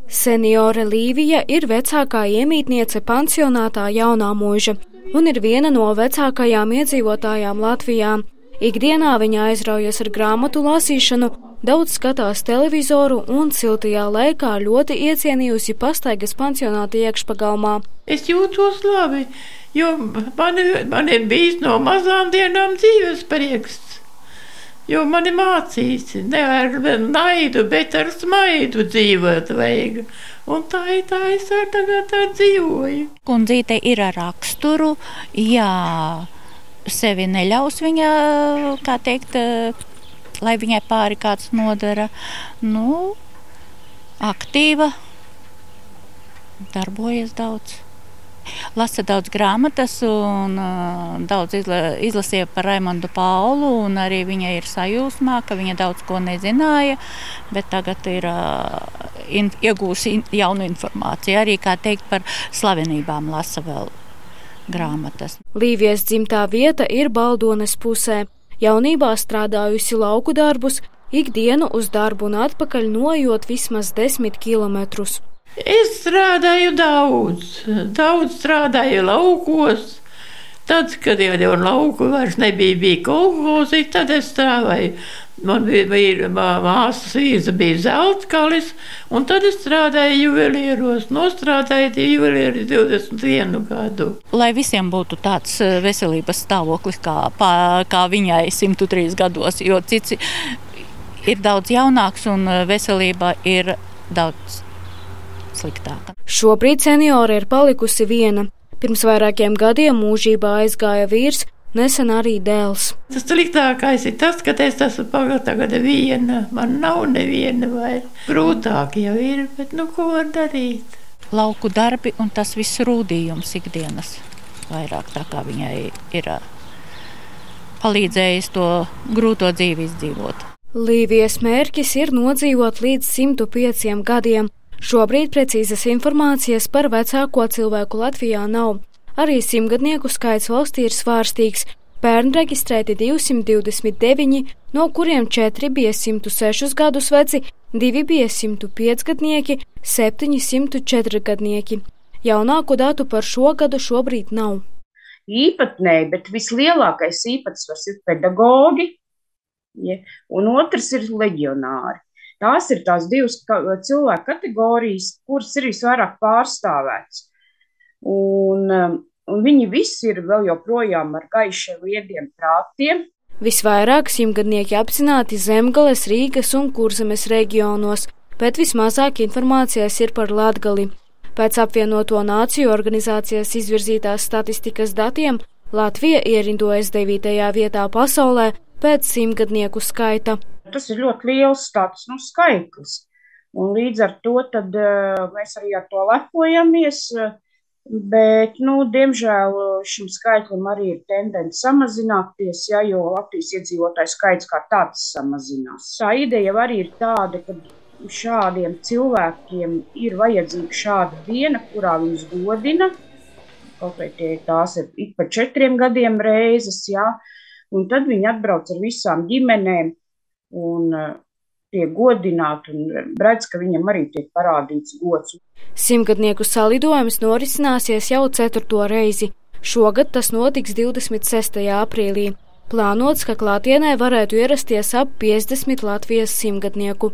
Seniore Līvija ir vecākā iemītniece pansionātā Jaunā Muiža un ir viena no vecākajām iedzīvotājām Latvijā. Ikdienā viņa aizraujas ar grāmatu lasīšanu, daudz skatās televizoru un siltajā laikā ļoti iecienījusi pastaigas pansionāta iekšpagalmā. Es jūtos labi, jo man ir bijis no mazām dienām dzīves prieks, jo mani mācīsi ne ar naidu, bet ar smaidu dzīvot vajag. Un tā es ar tagad dzīvoju. Kundzīte ir ar raksturu, jā, sevi neļaus viņa, kā teikt, lai viņai pāri kāds nodara. Nu, aktīva, darbojas daudz. Lasa daudz grāmatas un daudz izlasīja par Raimondu Paulu, un arī viņa ir sajūsmā, ka viņa daudz ko nezināja, bet tagad ir iegūsi jaunu informāciju. Arī, kā teikt, par slavenībām lasa vēl grāmatas. Līvijas dzimtā vieta ir Baldones pusē. Jaunībā strādājusi lauku darbus, ikdienu uz darbu un atpakaļ nojot vismaz 10 kilometrus. Es strādāju daudz strādāju laukos. Tad, kad jau lauku vairs bija kolhozi, tad es strādāju. Man bija māsas vīza bija Zeltkalis, un tad es strādāju juvelieros. Nostrādāju juvelieri 21 gadu. Lai visiem būtu tāds veselības stāvoklis kā viņai 103 gados, jo cits ir daudz jaunāks un veselība ir daudz sliktāka. Šobrīd seniore ir palikusi viena. Pirms vairākiem gadiem mūžībā aizgāja vīrs, nesen arī dēls. Tas sliktākais ir tas, ka es esmu tagad viena. Man nav neviena vairs. Grūtāk jau ir, bet ko var darīt? Lauku darbi un tas viss rūdījums ikdienas. Vairāk tā kā viņai ir palīdzējis to grūto dzīvi izdzīvot. Līvijas mērķis ir nodzīvot līdz 105 gadiem. Šobrīd precīzas informācijas par vecāko cilvēku Latvijā nav. Arī simtgadnieku skaits valstī ir svārstīgs. Pērn reģistrēti 229, no kuriem 4 bija 106 gadus veci, 2 bija 105 gadnieki, 7 104 gadnieki. Jaunāku datu par šo gadu šobrīd nav. Īpatnēji, bet vislielākais īpatsvars ir pedagogi, un otrs ir leģionāri. Tās ir tās divas cilvēku kategorijas, kuras ir visvairāk pārstāvētas. Un viņi visi ir vēl joprojām ar gaišiem liediem prātiem. Visvairāk simtgadnieki apzināti Zemgales, Rīgas un Kurzemes reģionos, bet vismazāk informācijas ir par Latgali. Pēc apvienoto nāciju organizācijas izvirzītās statistikas datiem Latvija ierindojas 9. vietā pasaulē pēc simtgadnieku skaita. Tas ir ļoti liels tāds skaitlis, un līdz ar to tad mēs arī ar to lepojamies, bet, diemžēl šim skaitlim arī ir tendence samazināties, jo Latvijas iedzīvotāju skaits kā tāds samazinās. Tā ideja arī ir tāda, ka šādiem cilvēkiem ir vajadzīga šāda diena, kurā viņus godina, kaut vai tās ir ik pa 4 gadiem reizes, un tad viņi atbrauc ar visām ģimenēm, un tiek godināti un redz, ka viņam arī tiek parādīts gods. Simtgadnieku salidojums norisināsies jau 4. reizi. Šogad tas notiks 26. aprīlī. Plānots, ka klātienē varētu ierasties ap 50 Latvijas simtgadnieku.